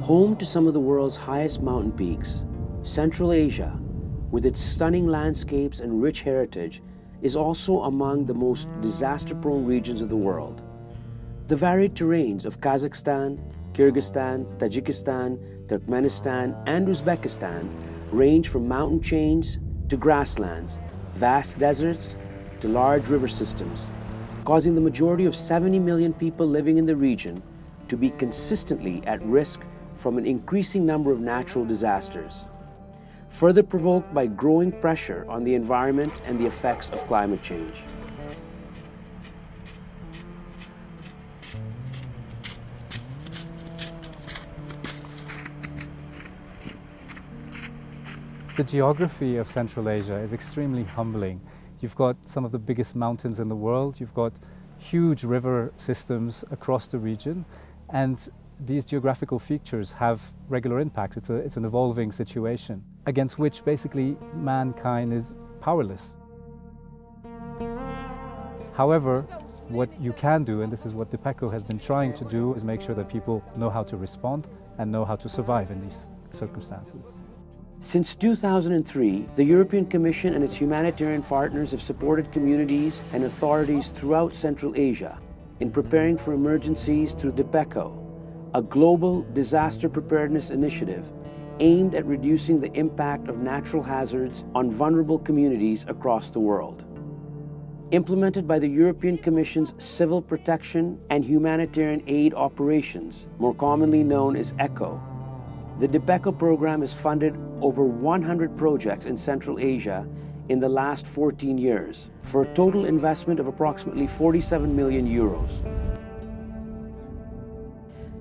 Home to some of the world's highest mountain peaks, Central Asia, with its stunning landscapes and rich heritage, is also among the most disaster-prone regions of the world. The varied terrains of Kazakhstan, Kyrgyzstan, Tajikistan, Turkmenistan, and Uzbekistan range from mountain chains to grasslands, vast deserts to large river systems, causing the majority of 70 million people living in the region to be consistently at risk from an increasing number of natural disasters, further provoked by growing pressure on the environment and the effects of climate change. The geography of Central Asia is extremely humbling. You've got some of the biggest mountains in the world, you've got huge river systems across the region, and these geographical features have regular impact. It's an evolving situation against which basically mankind is powerless. However, what you can do, and this is what DipECHO has been trying to do, is make sure that people know how to respond and know how to survive in these circumstances. Since 2003, the European Commission and its humanitarian partners have supported communities and authorities throughout Central Asia in preparing for emergencies through DipECHO, a global disaster preparedness initiative aimed at reducing the impact of natural hazards on vulnerable communities across the world. Implemented by the European Commission's Civil Protection and Humanitarian Aid Operations, more commonly known as ECHO, the DipECHO program has funded over 100 projects in Central Asia in the last 14 years, for a total investment of approximately 47 million euros.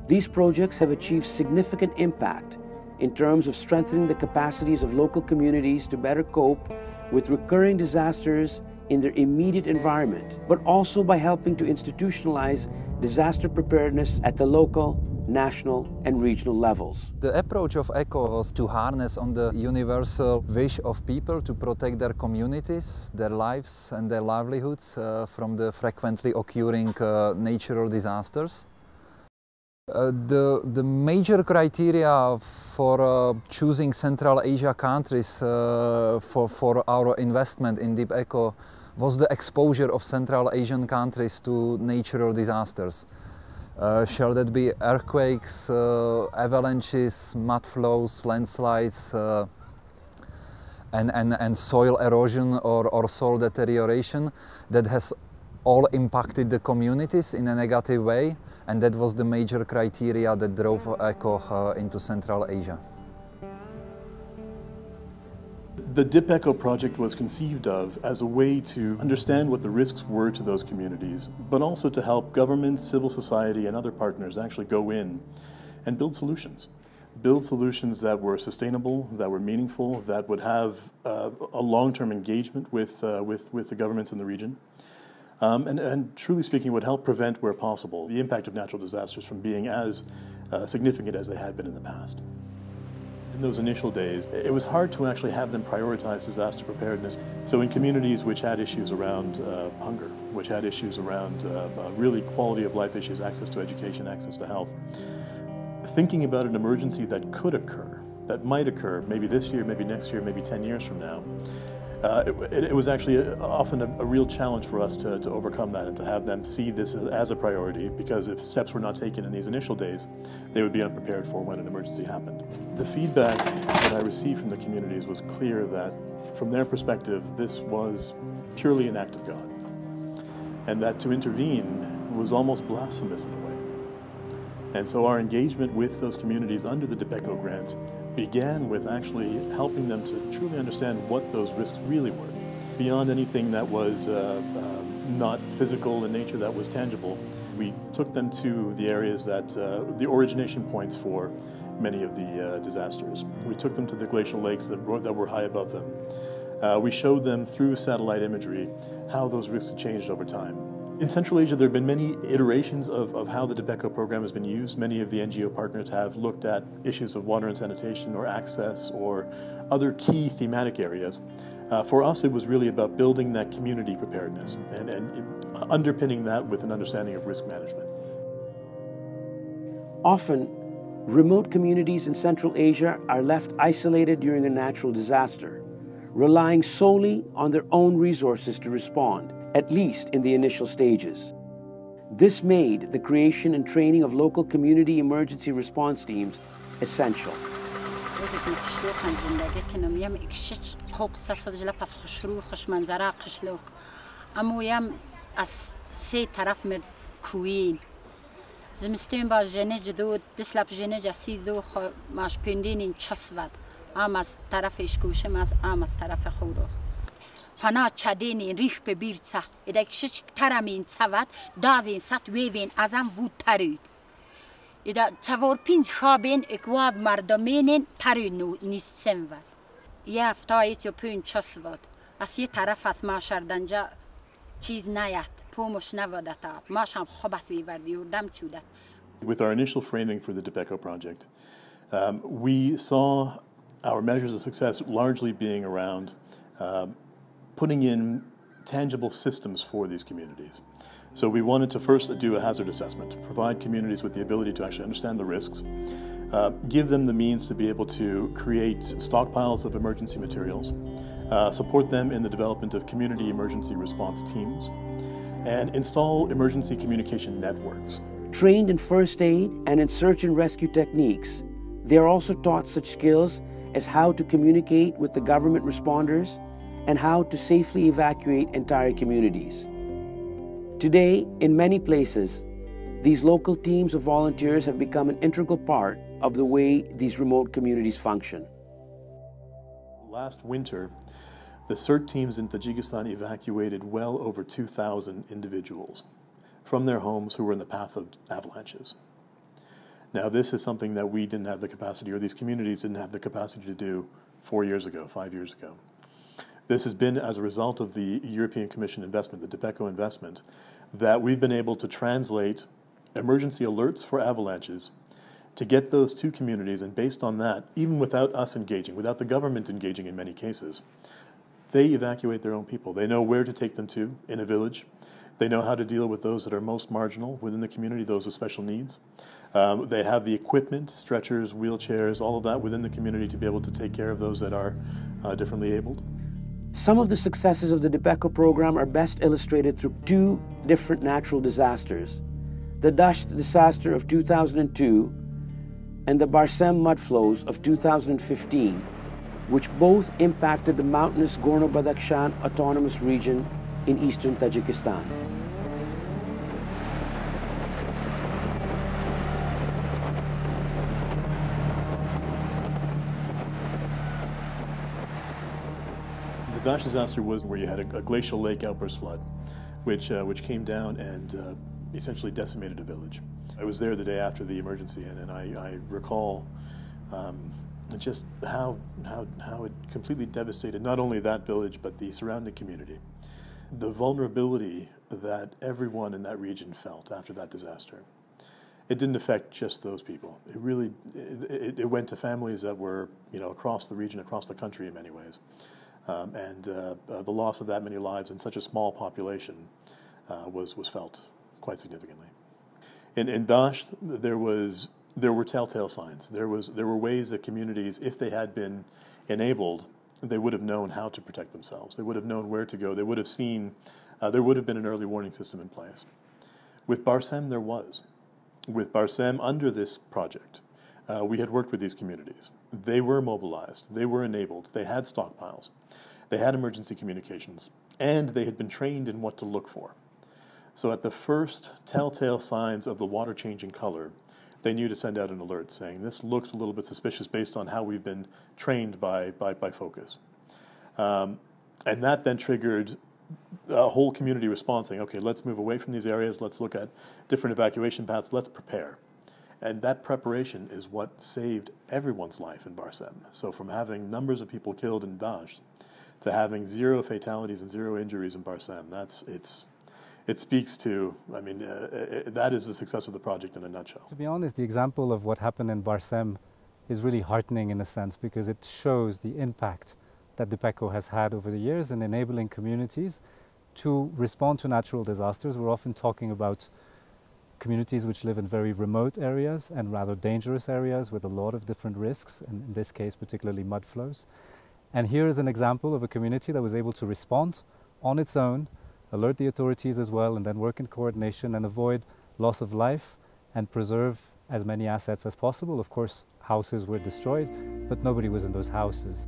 These projects have achieved significant impact in terms of strengthening the capacities of local communities to better cope with recurring disasters in their immediate environment, but also by helping to institutionalize disaster preparedness at the local, national and regional levels. The approach of ECHO was to harness on the universal wish of people to protect their communities, their lives and their livelihoods from the frequently occurring natural disasters. The major criteria for choosing Central Asia countries for our investment in DipECHO was the exposure of Central Asian countries to natural disasters. Shall that be earthquakes, avalanches, mud flows, landslides, and soil erosion or soil deterioration that has all impacted the communities in a negative way, and that was the major criteria that drove ECHO into Central Asia. The DipECHO project was conceived of as a way to understand what the risks were to those communities, but also to help governments, civil society and other partners actually go in and build solutions. Build solutions that were sustainable, that were meaningful, that would have a long-term engagement with the governments in the region. And truly speaking, would help prevent, where possible, the impact of natural disasters from being as significant as they had been in the past. In those initial days, it was hard to actually have them prioritize disaster preparedness. So in communities which had issues around hunger, which had issues around really quality of life issues, access to education, access to health, thinking about an emergency that could occur, that might occur maybe this year, maybe next year, maybe 10 years from now, it was actually often a real challenge for us to overcome that and to have them see this as a priority, because if steps were not taken in these initial days, they would be unprepared for when an emergency happened. The feedback that I received from the communities was clear that, from their perspective, this was purely an act of God, and that to intervene was almost blasphemous in a way. And so our engagement with those communities under the DipECHO grant began with actually helping them to truly understand what those risks really were. Beyond anything that was not physical in nature, that was tangible, we took them to the areas that, the origination points for many of the disasters. We took them to the glacial lakes that were high above them. We showed them through satellite imagery how those risks had changed over time. In Central Asia, there have been many iterations of how the DipECHO program has been used. Many of the NGO partners have looked at issues of water and sanitation or access or other key thematic areas For us, it was really about building that community preparedness and underpinning that with an understanding of risk management. Often, remote communities in Central Asia are left isolated during a natural disaster, relying solely on their own resources to respond, at least in the initial stages. This made the creation and training of local community emergency response teams essential. زمستون با جنه جدو دسلاب جنه جسی دو ماش پندین چسود آم از طرف اشکوشه ماز آم از طرف خورخ فنا چدین ریش به بیرچه ایده کشش ترامین سواد دادین سات ویوین ازم وود ترید ایده تور پنج خوابین اکواد مردمین ترید نیستن ود یه افتایت یا پنج چسود از یه طرف از ماشردنجا چیز نیاد پومش نوادتا ماشم خوبت ویوردی وردم چودت. With our initial framing for the DipECHO project, we saw our measures of success largely being around putting in tangible systems for these communities. So we wanted to first do a hazard assessment, provide communities with the ability to actually understand the risks, give them the means to be able to create stockpiles of emergency materials, support them in the development of community emergency response teams, and install emergency communication networks. Trained in first aid and in search and rescue techniques, they are also taught such skills as how to communicate with the government responders and how to safely evacuate entire communities. Today, in many places, these local teams of volunteers have become an integral part of the way these remote communities function. Last winter, the CERT teams in Tajikistan evacuated well over 2,000 individuals from their homes who were in the path of avalanches. Now, this is something that we didn't have the capacity, or these communities didn't have the capacity to do 4 years ago, 5 years ago. This has been as a result of the European Commission investment, the DipECHO investment, that we've been able to translate emergency alerts for avalanches to get those two communities, and based on that, even without us engaging, without the government engaging in many cases, they evacuate their own people. They know where to take them to in a village. They know how to deal with those that are most marginal within the community, those with special needs. They have the equipment, stretchers, wheelchairs, all of that within the community to be able to take care of those that are differently abled. Some of the successes of the DipECHO program are best illustrated through two different natural disasters: the Dasht disaster of 2002 and the Barsem mudflows of 2015, which both impacted the mountainous Gorno-Badakhshan Autonomous Region in eastern Tajikistan. The Dasht disaster was where you had a glacial lake outburst flood, which came down and essentially decimated a village. I was there the day after the emergency, and I recall just how it completely devastated not only that village but the surrounding community. The vulnerability that everyone in that region felt after that disaster. It didn't affect just those people. It really it went to families that were across the region, across the country in many ways. The loss of that many lives in such a small population was felt quite significantly. In Dasht, there were telltale signs. There were ways that communities, if they had been enabled, they would have known how to protect themselves. They would have known where to go. They would have seen. There would have been an early warning system in place. With Barsem, there was. With Barsem, under this project, we had worked with these communities. They were mobilized. They were enabled. They had stockpiles. They had emergency communications. And they had been trained in what to look for. So at the first telltale signs of the water changing color, they knew to send out an alert saying, this looks a little bit suspicious based on how we've been trained by Focus. And that then triggered a whole community response saying, okay, let's move away from these areas. Let's look at different evacuation paths. Let's prepare. And that preparation is what saved everyone's life in Barsem. So from having numbers of people killed in Dasht to having 0 fatalities and 0 injuries in Barsem, it speaks to, that is the success of the project in a nutshell. To be honest, the example of what happened in Barsem is really heartening in a sense, because it shows the impact that DipECHO has had over the years in enabling communities to respond to natural disasters. We're often talking about communities which live in very remote areas and rather dangerous areas with a lot of different risks, and in this case particularly mud flows. And here is an example of a community that was able to respond on its own, alert the authorities as well, and then work in coordination and avoid loss of life and preserve as many assets as possible. Of course, houses were destroyed, but nobody was in those houses.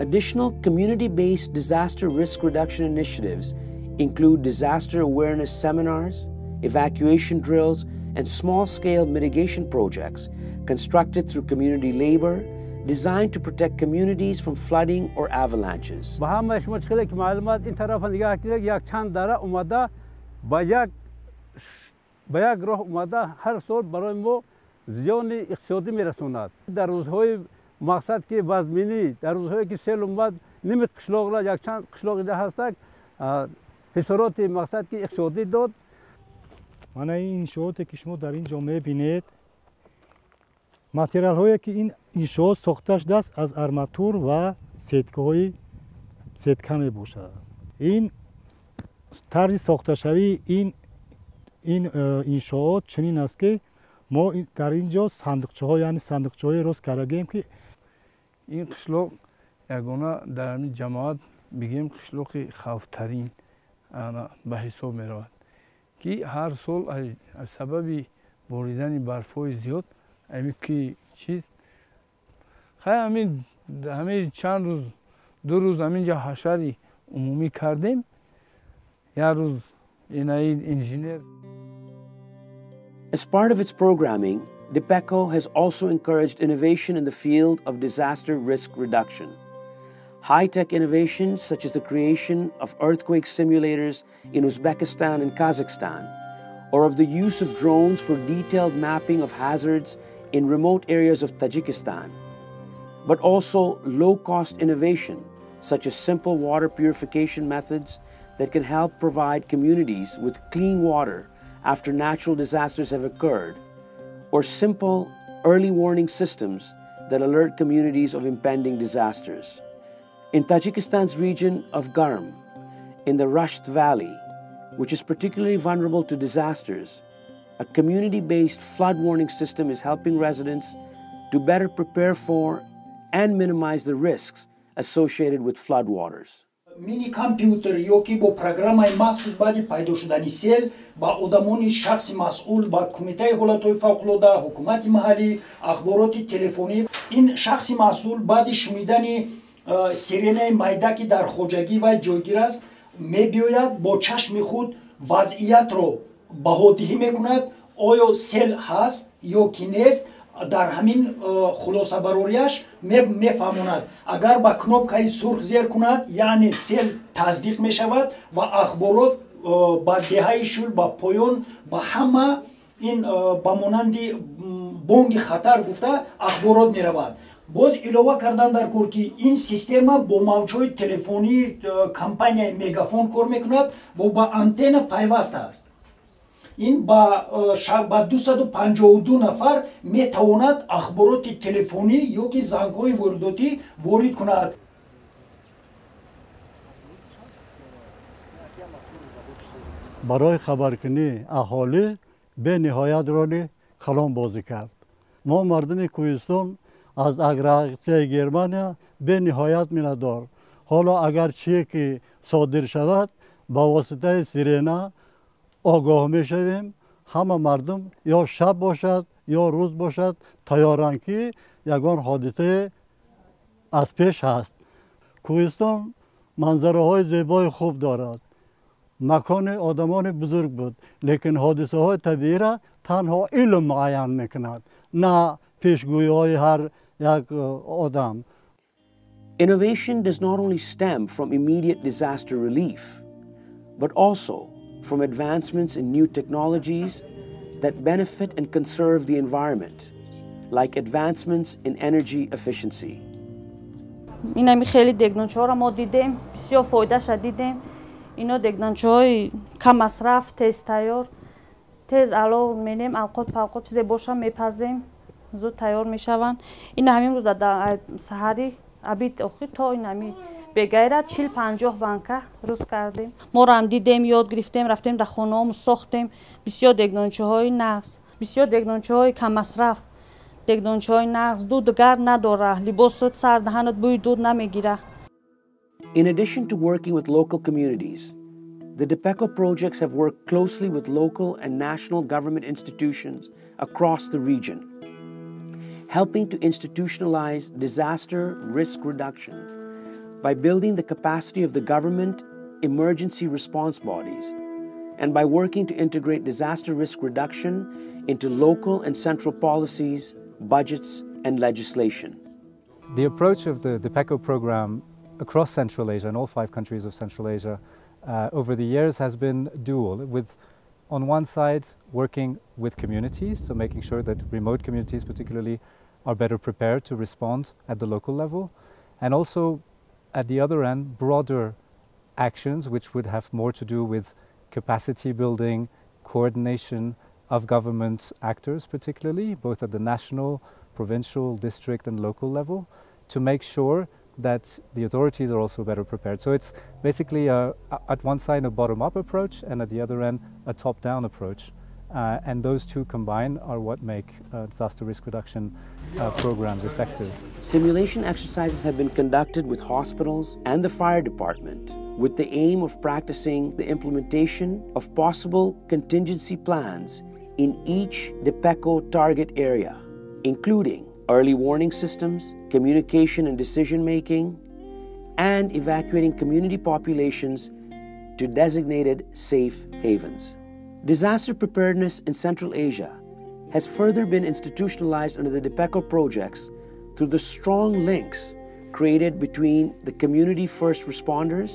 Additional community-based disaster risk reduction initiatives include disaster awareness seminars, evacuation drills, and small-scale mitigation projects constructed through community labor, designed to protect communities from flooding or avalanches. مقصد که بازبینی در روزهایی که سیل اومد نمی قشلاق را یک چند قشلاق اینجا هستند حصارات مقصد که اقتصادی داد. من این انشاءاتی که شما در این جامعه بینید ماتریال هایی که این انشاء ساخته شده است از آرماتور و سیتکه های سیتکه می باشد. این طرز ساخته شوی این انشاءات چنین است که ما در اینجا صندوقچه ها یعنی صندوقچه های راست کردیم که این قشلاق یگانه در همین جماعت بگیم قشلاق خوفترین به حساب می رود که هر سال از سبب باریدن برفای زیاد همین که چیز همین چند روز دو روز همینجا حشری عمومی کردیم یک روز این انجینیر. As part of its programming, DipECHO has also encouraged innovation in the field of disaster risk reduction. High-tech innovations such as the creation of earthquake simulators in Uzbekistan and Kazakhstan, or of the use of drones for detailed mapping of hazards in remote areas of Tajikistan, but also low-cost innovation such as simple water purification methods that can help provide communities with clean water after natural disasters have occurred, or simple early warning systems that alert communities of impending disasters. In Tajikistan's region of Garm, in the Rasht Valley, which is particularly vulnerable to disasters, a community-based flood warning system is helping residents to better prepare for and minimize the risks associated with floodwaters. Mini computer yoki bo programmai maxsus badi paydo shudani sel ba odamoni shakhsi mas'ul ba komitei holatoi favqulodda hukumati mahalli akhboroti telefoni in shakhsi mas'ul badi shumidani sirene maydaki dar khojagi va joygir ast mebioyad bo chashmi khud vaziyat ro bahodhi mekunad oyo sel hast yoki nest در همین خلاصه باروریش میفهموند اگر با کنوپکای سرخ زیر کند یعنی سیل تصدیق می شود و اخبارات با دههای شل با پایان با همه این با مانندی بونگ خطر گفته اخبارات می رود باز علاوه کردن در کار که این سیستم با موجهای تلفنی کمپانی مگافون کار میکند و با آنتن پیوسته است این با 252 نفر میتواند اخبارات تلفنی یا که زنگ‌های وارداتی وارد کند. برای خبرکنی اهالی به نهایت رول کلان بازی کرد. ما مردم کوهستان از اگریگاسیون گرمانیا به نهایت میندار. حالا اگر چیزی که صادر شود با واسطه سیرنا آگاه میشویم همه مردم یا شب باشد یا روز باشد تیارند که یگان حادثه از پیش هست. کوهستان منظره های زیبای خوب دارد. مکان آدمان بزرگ بود لیکن حادثه های طبیعی را تنها علم معین میکند نه پیشگویی های هر یک آدم. Innovation does not only stem from immediate disaster relief, but also from advancements in new technologies that benefit and conserve the environment, like advancements in energy efficiency. اینمی خیلی دگنانچه‌ها را ما دیدیم، بسیار فایده‌اش دیدیم. اینا دگنانچه‌های کم مصرف، تیز تیار، تیز علاوه می‌نیم، اوقات پاوقات چیزی باشه میپزیم، زود تیار میشوند. این همین روز در سحری ابید اخی تا اینمی بگیره 40-50 بانکا روز کردیم. ما رو هم دیدیم، یاد گرفتیم، رفتیم در خانه‌هامون ساختیم. بسیار دگنانچه‌های نقص، بسیار دگنانچه‌های کم مصرف، دگنانچه‌های نقص، دود گرد نداره، لباسات سر دهنت بوی دود نمیگیره. In addition to working with local communities, the DipECHO projects have worked closely with local and national government institutions across the region, helping to institutionalize disaster risk reduction by building the capacity of the government emergency response bodies and by working to integrate disaster risk reduction into local and central policies, budgets, and legislation. The approach of the DipECHO program across Central Asia and all 5 countries of Central Asia over the years has been dual, with on one side working with communities, so making sure that remote communities particularly are better prepared to respond at the local level, and also at the other end broader actions which would have more to do with capacity building, coordination of government actors particularly, both at the national, provincial, district and local level, to make sure that the authorities are also better prepared. So it's basically at one side a bottom-up approach and at the other end a top-down approach. And those two combined are what make disaster risk reduction programs effective. Simulation exercises have been conducted with hospitals and the fire department with the aim of practicing the implementation of possible contingency plans in each DipECHO target area, including early warning systems, communication and decision-making, and evacuating community populations to designated safe havens. Disaster preparedness in Central Asia has further been institutionalized under the DipECHO projects through the strong links created between the community first responders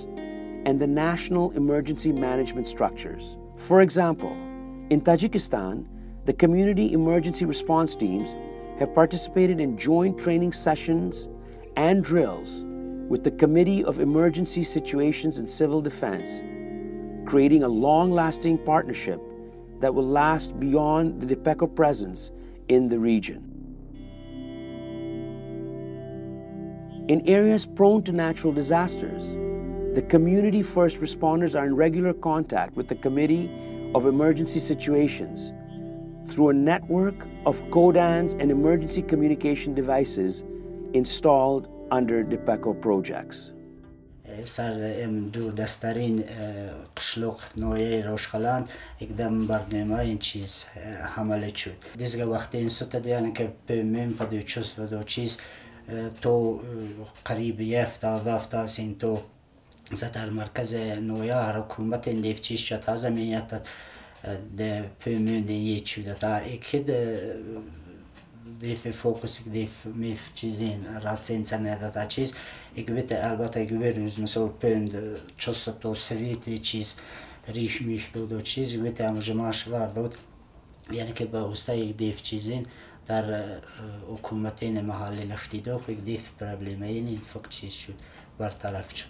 and the national emergency management structures. For example, in Tajikistan, the community emergency response teams have participated in joint training sessions and drills with the Committee of Emergency Situations and Civil Defense, creating a long-lasting partnership that will last beyond the DipECHO presence in the region. In areas prone to natural disasters, the community first responders are in regular contact with the Committee of Emergency Situations through a network of codans and emergency communication devices installed under DipECHO projects. سر دور دسترین قشلوق نوعی روشخلان اقدام برنامه این چیز حمله شد. دیگه وقتی این سوت دیانه که پیمیم پدیو چوس و دو چیز تو قریب یفت سین تو زدر مرکز نوعی حکومت اندیف چیز شد هزمیت ده پیمیم دیگه شده تا اکید دیف فوکس دیف میف چیزین راتین سنده تا چیز اکبیت البته گویروز مثل پند چوست و سویتی چیز ریش میخ دو چیز اکبیت هم جمعش وردود یعنی که با استای دیف چیزین در حکومتین محلی نختی دو خیلی دیف پرابلمه این فوق چیز شد برطرف شد.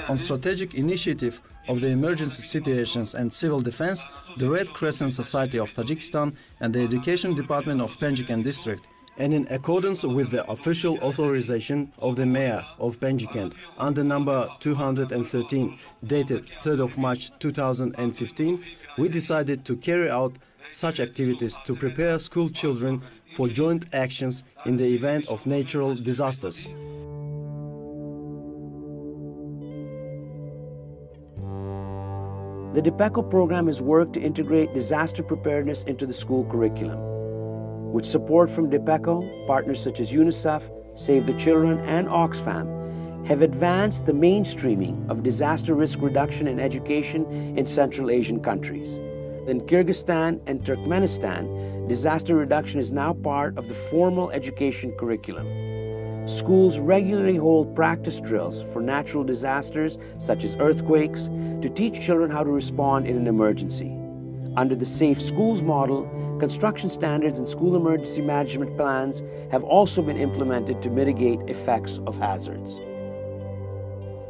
On strategic initiative of the Emergency Situations and Civil Defense, the Red Crescent Society of Tajikistan and the Education Department of Penjiken District, and in accordance with the official authorization of the Mayor of Penjiken under number 213, dated 3rd of March 2015, we decided to carry out such activities to prepare school children for joint actions in the event of natural disasters. The DipECHO program has worked to integrate disaster preparedness into the school curriculum. With support from DipECHO, partners such as UNICEF, Save the Children, and Oxfam have advanced the mainstreaming of disaster risk reduction in education in Central Asian countries. In Kyrgyzstan and Turkmenistan, disaster reduction is now part of the formal education curriculum. Schools regularly hold practice drills for natural disasters such as earthquakes to teach children how to respond in an emergency. Under the Safe Schools model, construction standards and school emergency management plans have also been implemented to mitigate effects of hazards.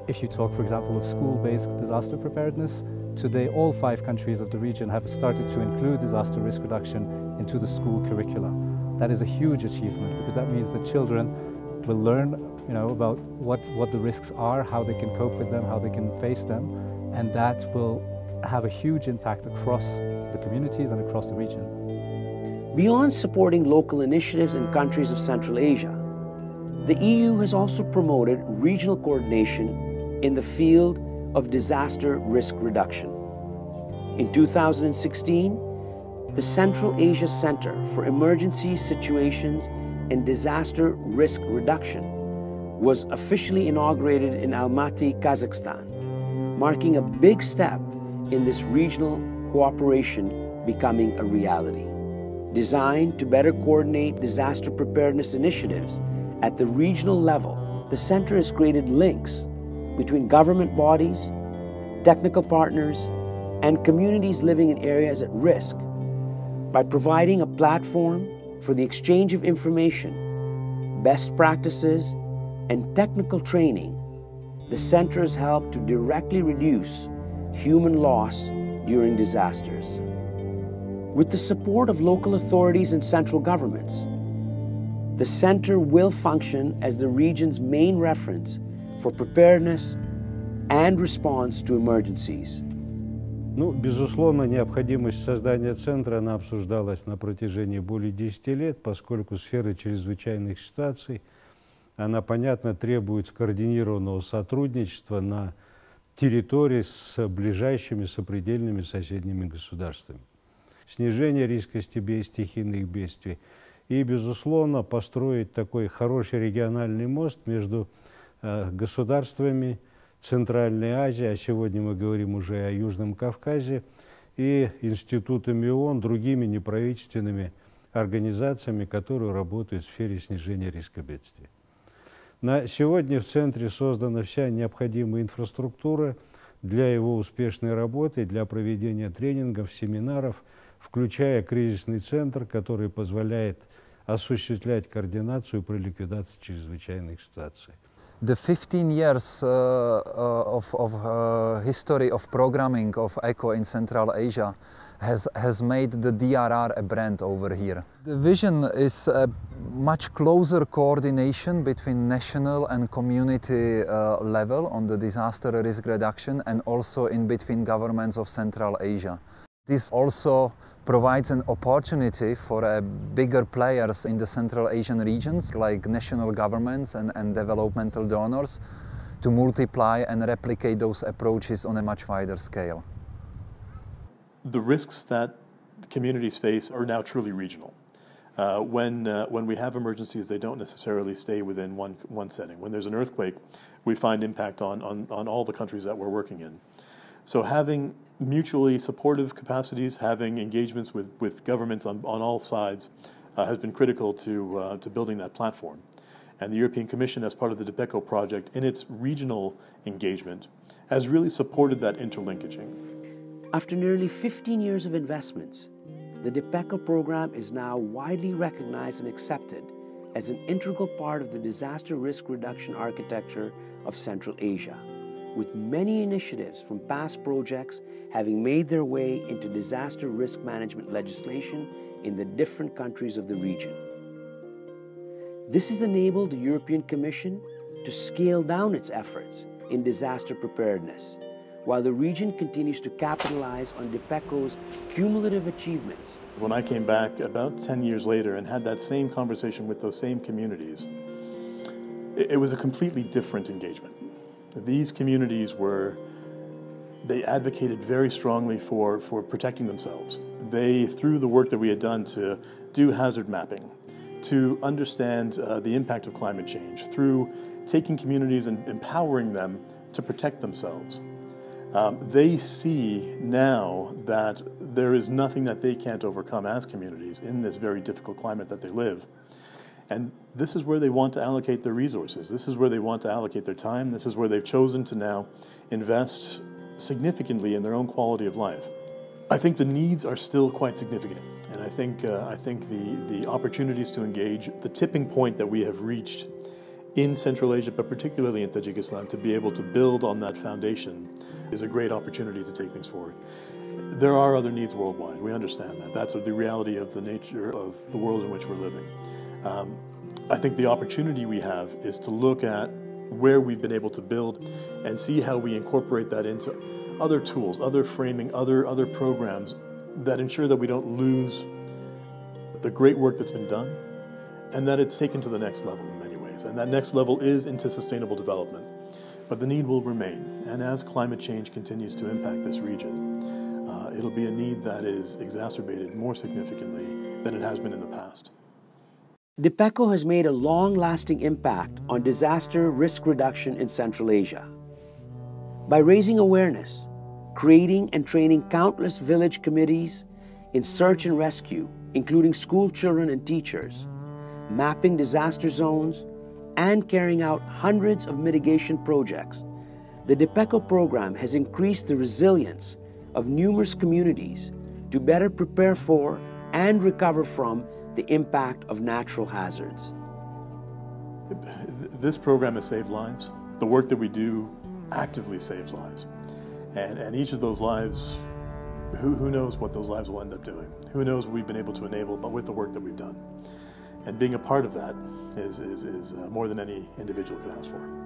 If you talk, for example, of school-based disaster preparedness, today all 5 countries of the region have started to include disaster risk reduction into the school curricula. That is a huge achievement because that means that children will learn about what the risks are, how they can cope with them, how they can face them, and that will have a huge impact across the communities and across the region. Beyond supporting local initiatives in countries of Central Asia, the EU has also promoted regional coordination in the field of disaster risk reduction. In 2016, the Central Asia Center for Emergency Situations and Disaster Risk Reduction was officially inaugurated in Almaty, Kazakhstan, marking a big step in this regional cooperation becoming a reality. Designed to better coordinate disaster preparedness initiatives at the regional level, the center has created links between government bodies, technical partners, and communities living in areas at risk by providing a platform for the exchange of information, best practices, and technical training. The center has helped to directly reduce human loss during disasters. With the support of local authorities and central governments, the center will function as the region's main reference for preparedness and response to emergencies. Безусловно, необходимость создания центра, она обсуждалась на протяжении более 10 лет, поскольку сфера чрезвычайных ситуаций, она, понятно, требует скоординированного сотрудничества на территории с ближайшими сопредельными соседними государствами. Снижение риска стихийных бедствий и, безусловно, построить такой хороший региональный мост между государствами Центральной Азии, а сегодня мы говорим уже о Южном Кавказе, и институтами ООН, другими неправительственными организациями, которые работают в сфере снижения риска бедствий. На сегодня в центре создана вся необходимая инфраструктура для его успешной работы, для проведения тренингов, семинаров, включая кризисный центр, который позволяет осуществлять координацию при ликвидации чрезвычайных ситуаций. The 15 years of history of programming of ECHO in Central Asia has made the DRR a brand over here. The vision is a much closer coordination between national and community level on the disaster risk reduction and also in between governments of Central Asia. This also provides an opportunity for bigger players in the Central Asian regions like national governments and developmental donors to multiply and replicate those approaches on a much wider scale. The risks that the communities face are now truly regional. When we have emergencies, they don't necessarily stay within one setting. When there's an earthquake, we find impact on all the countries that we're working in. So having mutually supportive capacities, having engagements with governments on all sides has been critical to building that platform. And the European Commission, as part of the DipECHO project, in its regional engagement, has really supported that interlinkaging. After nearly 15 years of investments, the DipECHO program is now widely recognized and accepted as an integral part of the disaster risk reduction architecture of Central Asia, with many initiatives from past projects having made their way into disaster risk management legislation in the different countries of the region. This has enabled the European Commission to scale down its efforts in disaster preparedness, while the region continues to capitalize on DipECHO's cumulative achievements. When I came back about 10 years later and had that same conversation with those same communities, it was a completely different engagement. These communities they advocated very strongly for protecting themselves. They, through the work that we had done to do hazard mapping, to understand the impact of climate change, through taking communities and empowering them to protect themselves, they see now that there is nothing that they can't overcome as communities in this very difficult climate that they live. And this is where they want to allocate their resources. This is where they want to allocate their time. This is where they've chosen to now invest significantly in their own quality of life. I think the needs are still quite significant. And I think the opportunities to engage, the tipping point that we have reached in Central Asia, but particularly in Tajikistan, to be able to build on that foundation is a great opportunity to take things forward. There are other needs worldwide. We understand that. That's the reality of the nature of the world in which we're living. I think the opportunity we have is to look at where we've been able to build and see how we incorporate that into other tools, other framing, other programs that ensure that we don't lose the great work that's been done and that it's taken to the next level in many ways. And that next level is into sustainable development. But the need will remain. And as climate change continues to impact this region, it'll be a need that is exacerbated more significantly than it has been in the past. DipECHO has made a long-lasting impact on disaster risk reduction in Central Asia. By raising awareness, creating and training countless village committees in search and rescue, including school children and teachers, mapping disaster zones, and carrying out hundreds of mitigation projects, the DipECHO program has increased the resilience of numerous communities to better prepare for and recover from the impact of natural hazards. This program has saved lives. The work that we do actively saves lives. And each of those lives, who knows what those lives will end up doing? Who knows what we've been able to enable, but with the work that we've done. And being a part of that is more than any individual can ask for.